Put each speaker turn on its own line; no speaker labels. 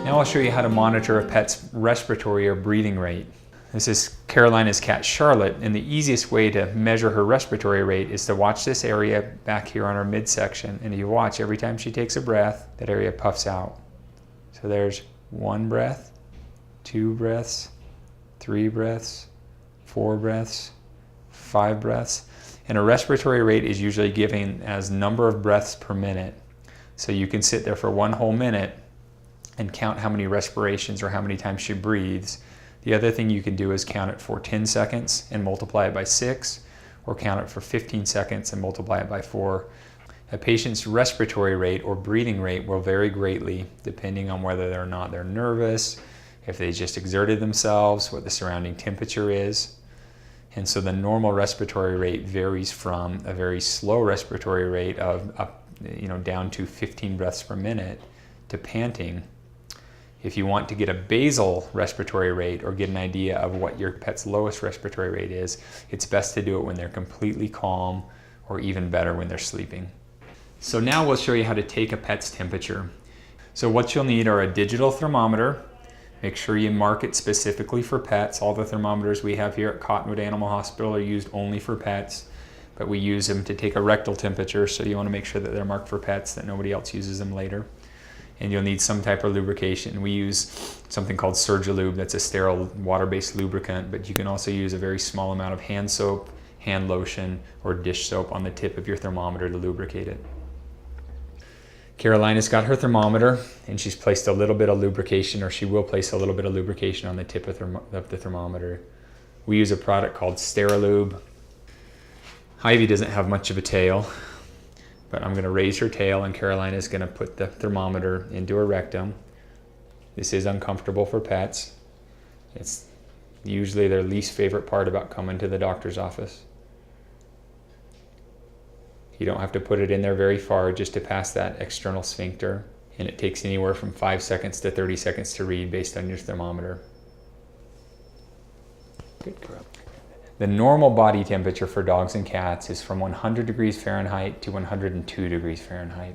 Now I'll show you how to monitor a pet's respiratory or breathing rate. This is Carolina's cat Charlotte, and the easiest way to measure her respiratory rate is to watch this area back here on her midsection, and you watch every time she takes a breath, that area puffs out. So there's 1 breath, 2 breaths, 3 breaths, 4 breaths, 5 breaths, and a respiratory rate is usually given as number of breaths per minute. So you can sit there for 1 whole minute and count how many respirations or how many times she breathes. The other thing you can do is count it for 10 seconds and multiply it by 6, or count it for 15 seconds and multiply it by 4. A patient's respiratory rate or breathing rate will vary greatly depending on whether or not they're nervous, if they just exerted themselves, what the surrounding temperature is. And so the normal respiratory rate varies from a very slow respiratory rate of down to 15 breaths per minute to panting. If you want to get a basal respiratory rate or get an idea of what your pet's lowest respiratory rate is, it's best to do it when they're completely calm, or even better when they're sleeping. So now we'll show you how to take a pet's temperature. So what you'll need are a digital thermometer. Make sure you mark it specifically for pets. All the thermometers we have here at Cottonwood Animal Hospital are used only for pets, but we use them to take a rectal temperature, so you want to make sure that they're marked for pets, that nobody else uses them later. And you'll need some type of lubrication. We use something called Surgilube. That's a sterile water-based lubricant, but you can also use a very small amount of hand soap, hand lotion, or dish soap on the tip of your thermometer to lubricate it. Carolina's got her thermometer, and she's placed a little bit of lubrication, or she will place a little bit of lubrication on the tip of the thermometer. We use a product called Sterilube. Ivy doesn't have much of a tail, but I'm going to raise her tail, and Carolina's going to put the thermometer into her rectum. This is uncomfortable for pets. It's usually their least favorite part about coming to the doctor's office. You don't have to put it in there very far, just to pass that external sphincter, and it takes anywhere from 5 seconds to 30 seconds to read based on your thermometer. Good girl. The normal body temperature for dogs and cats is from 100 degrees Fahrenheit to 102 degrees Fahrenheit.